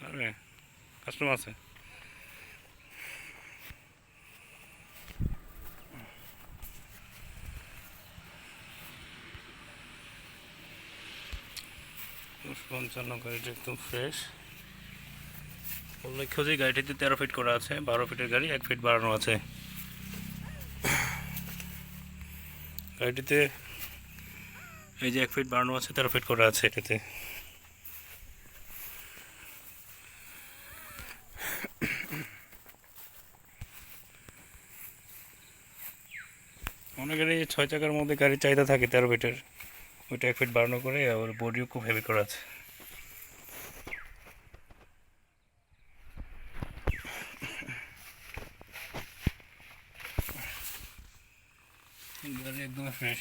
আরে কাস্টমার আছে। পঞ্চান্ন গাড়িটা একদম ফ্রেশ। উল্লেখ্য যে গাড়িটিতে 13 ফিট করা আছে, 12 ফিটের গাড়ি 1 ফিট বাড়ানো আছে গাড়িটিতে। এই যে 1 ফিট বাড়ানো আছে, 13 ফিট করা আছে এটাতে। অনেকেরই 6 চাকার মধ্যে গাড়ির চাহিদা থাকে 13 ফিটের, ওইটা 1 ফিট বাড়ানো করে, আবার বডিও খুব হেভি করা আছে। গাড়ি একদম ফ্রেশ।